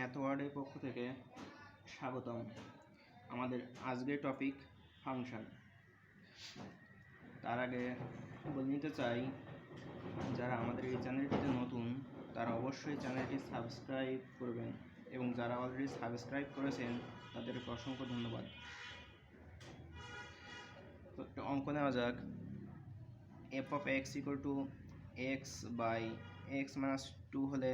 Math ওয়ার্ডের পক্ষ থেকে স্বাগতম। আমাদের আজকের টপিক ফাংশন। তার আগে বলে নিতে চাই, যারা আমাদের এই চ্যানেলটিতে নতুন তারা অবশ্যই চ্যানেলটি সাবস্ক্রাইব করবেন, এবং যারা অলরেডি সাবস্ক্রাইব করেছেন তাদেরকে অসংখ্য ধন্যবাদ। তো একটা অঙ্ক নেওয়া যাক। F of x equal to x by x minus 2 হলে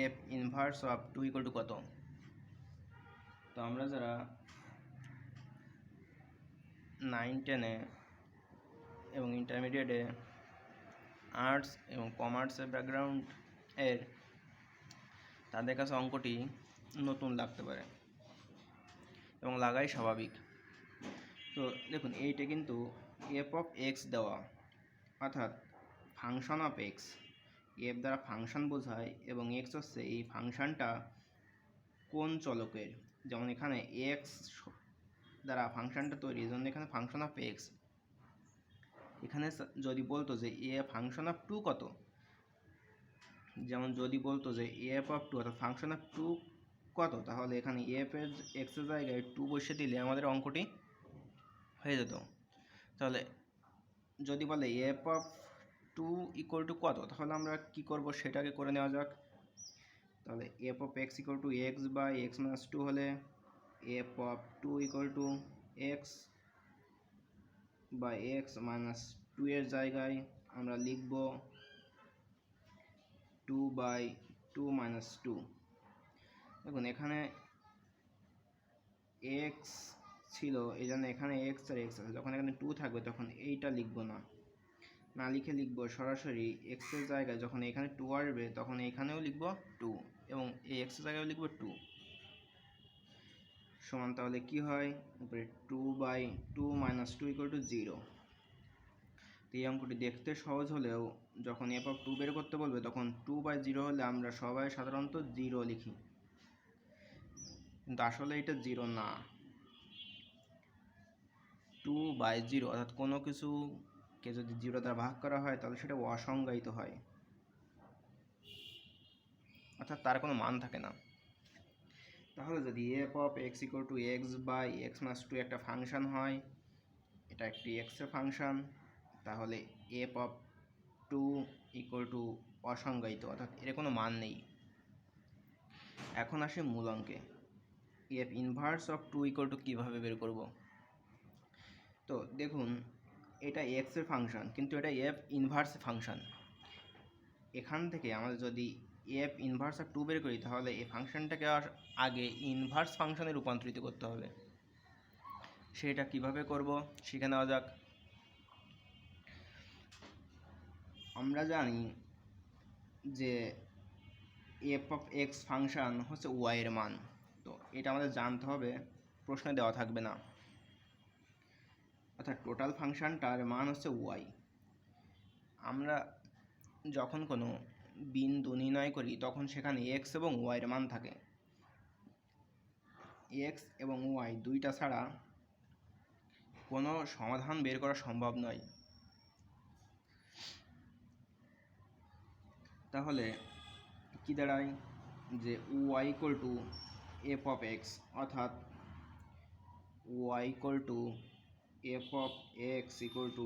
f inverse of 2 equal to কত? তো আমরা যারা 9-10-এ এবং ইন্টারমিডিয়েটে আর্টস এবং কমার্সের ব্যাকগ্রাউন্ড এর, তাদের কাছে অঙ্কটি নতুন লাগতে পারে এবং লাগাই স্বাভাবিক। তো দেখুন, এইটা কিন্তু এফ অফ এক্স দেওয়া, অর্থাৎ ফাংশন অফ এক্স। এফ দ্বারা ফাংশন বোঝায় এবং এক্স হচ্ছে এই ফাংশনটা কোন চলকের। যেমন এখানে এক্স দ্বারা ফাংশনটা তৈরি, এই জন্য এখানে ফাংশন অফ এক্স। এখানে যদি বলতো যে এ ফাংশন অফ 2 কত, যেমন যদি বলতো যে এফ অফ 2 অর্থাৎ ফাংশন অফ 2 কত, তাহলে এখানে এফ এর এক্স এর জায়গায় 2 বসিয়ে দিলে আমাদের অঙ্কটি হয়ে যেত। তাহলে যদি বলে এফ অফ 2 ইকুয়াল টু কত, তাহলে আমরা কি করব সেটাকে করে নেওয়া যাক। তাহলে f of x equal to x by x minus 2 হলে f of 2 equal to x by x minus 2 এর জায়গায় আমরা লিখব 2 বাই 2 মাইনাস 2। দেখুন, এখানে এক্স ছিল, এই জন্য এখানে এক্স আর এক্স আছে। যখন এখানে 2 থাকবে তখন এইটা লিখব না লিখে লিখব সরাসরি এক্স এর জায়গায়, যখন এখানে 2 আসবে তখন এখানেও লিখব 2 এবং এই এক্স এর জায়গায় লিখব 2 সমান। তাহলে কি হয়, উপরে 2 বাই 2 মাইনাস 2 ইকুয়াল টু 0। তো এই অঙ্কটি দেখতে সহজ হলেও যখন এফ অফ 2 বের করতে বলবে তখন 2 বাই 0 হলে আমরা সবাই সাধারণত 0 লিখি, কিন্তু আসলে এটা 0 না। 2 বাই 0 অর্থাৎ কোনো কিছুকে যদি 0 দ্বারা ভাগ করা হয় তাহলে সেটা অসংজ্ঞায়িত হয়, অর্থাৎ তার কোনো মান থাকে না। তাহলে যদি f of x equal to x by x minus 2 একটা ফাংশন হয়, এটা একটি এক্স এর ফাংশন, তাহলে এফ অফ 2 ইকুয়াল টু অসংজ্ঞায়িত, অর্থাৎ এর কোনো মান নেই। এখন আসে মূল অঙ্কে, F inverse of 2 equal two কীভাবে বের করব। তো দেখুন, এটা এক্স এর ফাংশন, কিন্তু এটা এফ ইনভার্স ফাংশন। এখান থেকে আমাদের যদি এফ ইনভার্স অফ 2 বের করি, তাহলে এই ফাংশনটাকে আগে ইনভার্স ফাংশনে রূপান্তরিত করতে হবে। সেটা কিভাবে করব শিখে নেওয়া যাক। আমরা জানি যে এফ অফ এক্স ফাংশন হচ্ছে ওয়াই এর মান, তো এটা আমাদের জানতে হবে, প্রশ্নে দেওয়া থাকবে না। অর্থাৎ টোটাল ফাংশনটার মান হচ্ছে ওয়াই। আমরা যখন কোনো বিন্দু নির্ণয় করি তখন সেখানে এক্স এবং ওয়াইয়ের মান থাকে। এক্স এবং ওয়াই দুইটা ছাড়া কোনো সমাধান বের করা সম্ভব নয়। তাহলে কি দাঁড়ায় যে y equal to f of x, অর্থাৎ y equal to f of x equal to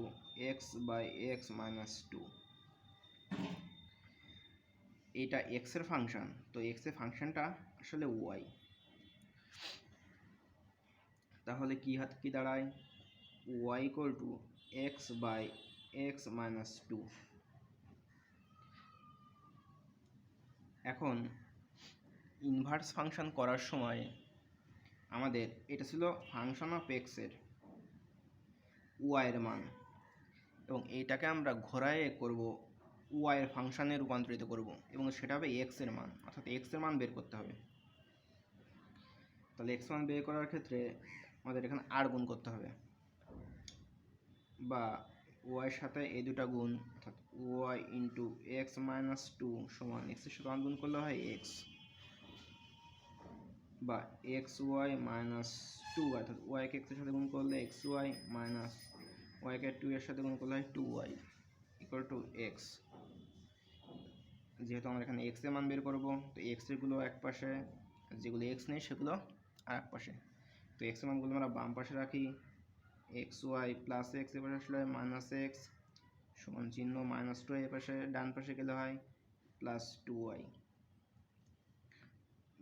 x by x minus 2। এটা এক্স এর ফাংশন, তো এক্স এর ফাংশনটা আসলে ওয়াই। তাহলে কি দাঁড়ায়, y equal to x by x minus 2। এখন ইনভার্স ফাংশন করার সময় আমাদের এটা ছিল ফাংশন অফ এক্স এর ওয়াই এর মান, এবং এইটাকে আমরা ঘোরায় করব ওয়াই এর ফাংশনে রূপান্তরিত করব, এবং সেটা হবে এক্স এর মান, অর্থাৎ এক্স এর মান বের করতে হবে। তাহলে এক্স মান বের করার ক্ষেত্রে আমাদের এখানে আর গুণ করতে হবে, বা ওয়াই এর সাথে এই দুটা গুণ, অর্থাৎ ওয়াই ইন্টু এক্স মাইনাস 2 সমান এক্স এর সাথে গুণ করলে হয় এক্স, বা এক্স ওয়াই মাইনাস 2, অর্থাৎ ওয়াইকে এক্স এর সাথে গুণ করলে এক্স ওয়াই মাইনাস ওয়াইকে 2 এর সাথে গুণ করলে হয় 2y ইকুয়াল টু এক্স। যেহেতু আমরা এখানে এক্স এর মান বের করব, তো এক্স এরগুলো এক পাশে, যেগুলো এক্স নেই সেগুলো আর এক পাশে। তো এক্স এর মানগুলো আমরা বাম পাশে রাখি, এক্স ওয়াই প্লাস এক্স এ পাশে আসলে মাইনাস এক্স সমান চিহ্ন মাইনাস টু এ পাশে ডান পাশে গেলে হয় প্লাস টু ওয়াই,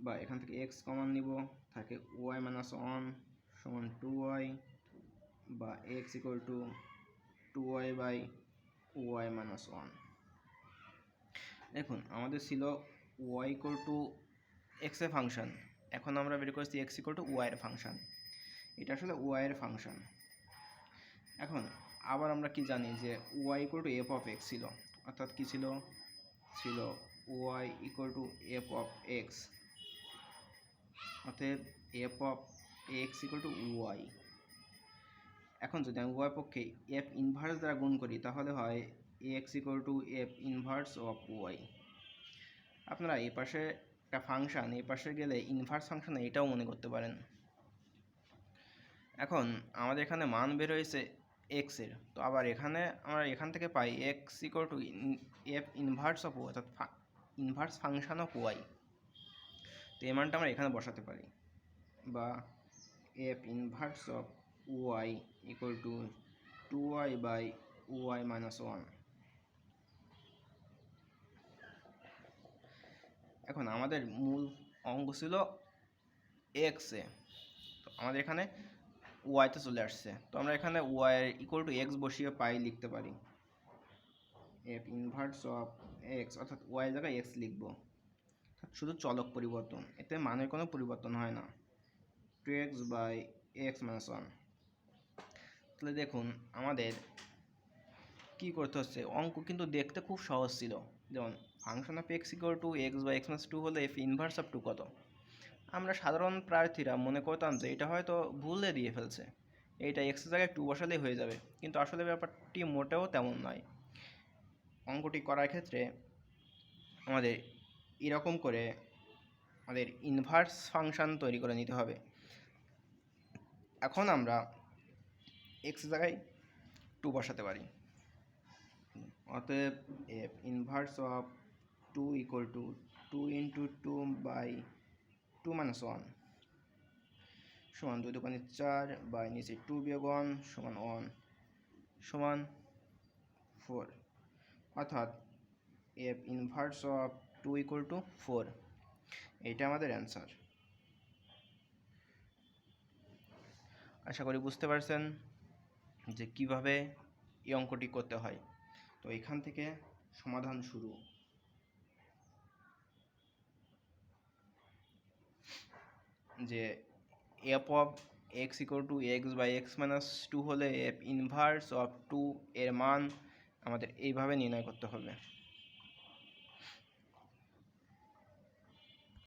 বা এখান থেকে এক্স কমন নিব, থাকে ওয়াই মাইনাস ওয়ান সমান টু ওয়াই, বা x equal to two y by y minus one. দেখুন আমাদের ছিল ওয়াই ইকুয়াল টু এক্স এর ফাংশন, এখন আমরা বের করেছি এক্স ইকুয়াল টু ওয়াই এর ফাংশন। এটা আসলে ওয়াই এর ফাংশন। এখন আবার আমরা কি জানি যে y equal to f of x ছিল, অর্থাৎ কি ছিল, ছিল y equal to f of x, অতএব f of x equal to y. এখন যদি আমি ওয়াই পক্ষে এফ ইনভার্স দ্বারা গুণ করি তাহলে হয় x equal to f inverse of y. আপনারা এই পাশে একটা ফাংশন, এই পাশে গেলে ইনভার্স ফাংশন এটাও মনে করতে পারেন। এখন আমাদের এখানে মান বের হয়েছে এক্স এর, তো আবার এখানে আমরা এখান থেকে পাই x equal to f inverse of y, অর্থাৎ ইনভার্স ফাংশন অফ ওয়াই। তো এই মানটা আমরা এখানে বসাতে পারি, বা f inverse of y equal to two y by y minus one. এখন আমাদের মূল অঙ্ক ছিল এক্স এ, তো আমাদের এখানে ওয়াইতে চলে আসছে, তো আমরা এখানে ওয়াই ইকুয়াল টু এক্স বসিয়ে পাই লিখতে পারি এফ ইনভার্স অফ এক্স, অর্থাৎ ওয়াই জায়গায় এক্স লিখব, শুধু চলক পরিবর্তন, এতে মানের কোনো পরিবর্তন হয় না, two x by x minus one. তাহলে দেখুন আমাদের কি করতে হচ্ছে, অঙ্ক কিন্তু দেখতে খুব সহজ ছিল। যেমন function of x equal to x by x minus two হলে এফ ইনভার্স অফ টু কত, আমরা সাধারণ প্রার্থীরা মনে করতাম যে এটা হয়তো ভুলে দিয়ে ফেলছে, এইটা এক্সের জায়গায় টু বসালেই হয়ে যাবে, কিন্তু আসলে ব্যাপারটি মোটেও তেমন নয়। অঙ্কটি করার ক্ষেত্রে আমাদের এরকম করে আমাদের ইনভার্স ফাংশন তৈরি করে নিতে হবে। এখন আমরা এক্সের জায়গায় টু বসাতে পারি, অতএব f inverse of two equal to two into two by two minus one সমান দুই দোকানে চার, বাই নিচে টু বিয়োগ ওয়ান সমান ওয়ান সমান ফোর, অর্থাৎ f inverse of two equal to four. এইটা আমাদের অ্যান্সার। আশা করি বুঝতে পারছেন যে কিভাবে এই অঙ্কটি করতে হয়। তো এখান থেকে সমাধান শুরু। যে f of x equal to x by x minus two হলে এফ ইনভার্স অফ টু এর মান আমাদের এইভাবে নির্ণয় করতে হবে।